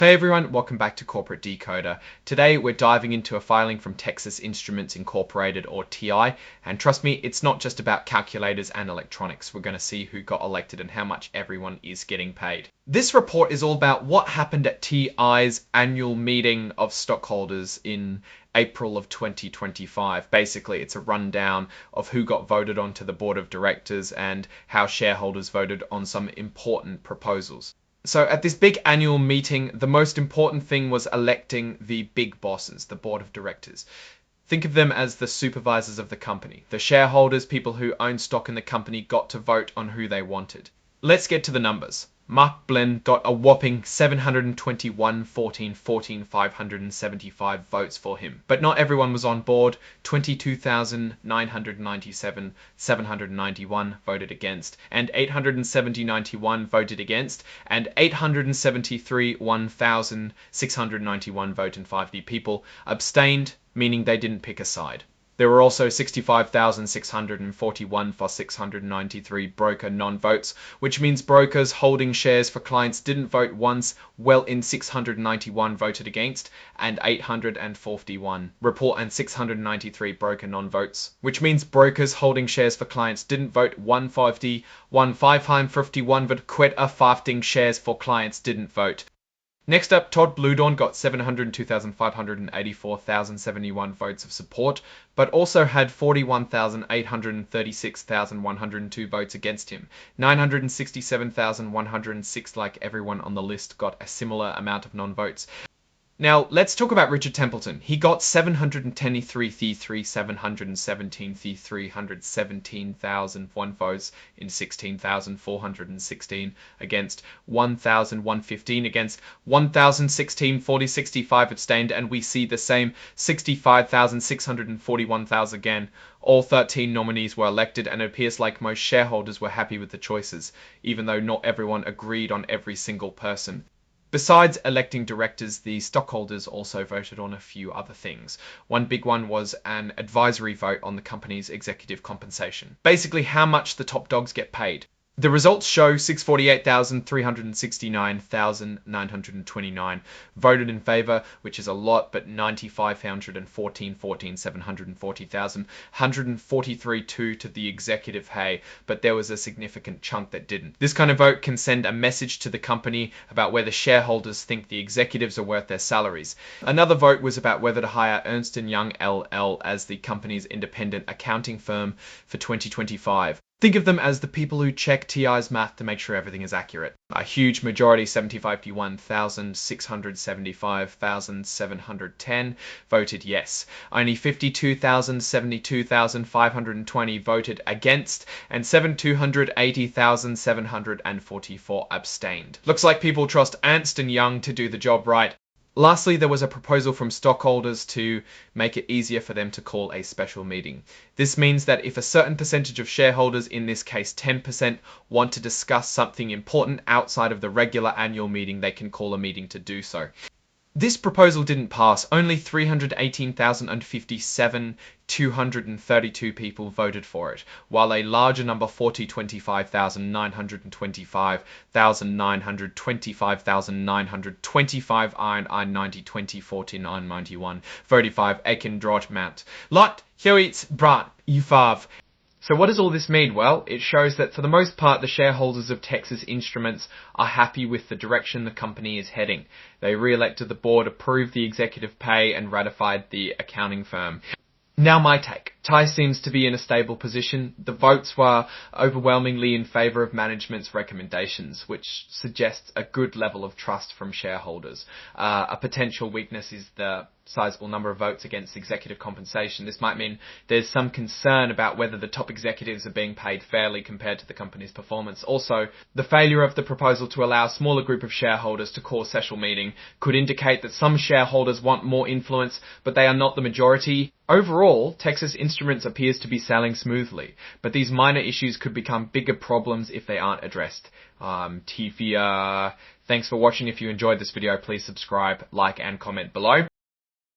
Hey everyone, welcome back to Corporate Decoder. Today we're diving into a filing from Texas Instruments Incorporated, or TI, and trust me, it's not just about calculators and electronics. We're going to see who got elected and how much everyone is getting paid. This report is all about what happened at TI's annual meeting of stockholders in April of 2025. Basically, it's a rundown of who got voted onto the board of directors and how shareholders voted on some important proposals. So at this big annual meeting, the most important thing was electing the big bosses, the board of directors. Think of them as the supervisors of the company. The shareholders, people who own stock in the company, got to vote on who they wanted. Let's get to the numbers. Mark Blinn got a whopping 721,575 votes for him. But not everyone was on board. 22,997, 791 voted against, and 870,91 voted against, and 873, 1,691 vote and 5 people abstained, meaning they didn't pick a side. There were also 65,641 for 693 broker non-votes, which means brokers holding shares for clients didn't vote once, well in 691 voted against, and 841 report and 693 broker non-votes, which means brokers holding shares for clients didn't vote 150, 551 but quite a 15 shares for clients didn't vote. Next up, Todd Bluedorn got 702,584,071 votes of support, but also had 41,836,102 votes against him. 967,106, like everyone on the list, got a similar amount of non-votes. Now, let's talk about Richard Templeton. He got 723,317,317,001 votes in 16,416 against 1,115 against 1,016, 65 abstained, and we see the same 65,641,000 again. All 13 nominees were elected, and it appears like most shareholders were happy with the choices, even though not everyone agreed on every single person. Besides electing directors, the stockholders also voted on a few other things. One big one was an advisory vote on the company's executive compensation. Basically, how much the top dogs get paid. The results show 648,369,929 voted in favor, which is a lot, but 740,000, 143 to the executive pay, but there was a significant chunk that didn't. This kind of vote can send a message to the company about whether shareholders think the executives are worth their salaries. Another vote was about whether to hire Ernst & Young LL as the company's independent accounting firm for 2025. Think of them as the people who check TI's math to make sure everything is accurate. A huge majority, 751,675,710, voted yes. Only 52,072,520 voted against, and 780,744 abstained. Looks like people trust Ernst & Young to do the job right. Lastly, there was a proposal from stockholders to make it easier for them to call a special meeting. This means that if a certain percentage of shareholders, in this case 10%, want to discuss something important outside of the regular annual meeting, they can call a meeting to do so. This proposal didn't pass. Only 318,057, 232 people voted for it, while a larger number, 25,925, 925,925, Iron 90, 20, 49, 91, 35, Ekin Drot Mount. Lot, Hewitt, Brat, Ufav. So what does all this mean? Well, it shows that for the most part, the shareholders of Texas Instruments are happy with the direction the company is heading. They re-elected the board, approved the executive pay, and ratified the accounting firm. Now my take. TI seems to be in a stable position. The votes were overwhelmingly in favour of management's recommendations, which suggests a good level of trust from shareholders. A potential weakness is the sizable number of votes against executive compensation. This might mean there's some concern about whether the top executives are being paid fairly compared to the company's performance. Also, the failure of the proposal to allow a smaller group of shareholders to call a special meeting could indicate that some shareholders want more influence, but they are not the majority. Overall, Texas Instruments appears to be sailing smoothly, but these minor issues could become bigger problems if they aren't addressed. Thanks for watching. If you enjoyed this video, please subscribe, like, and comment below.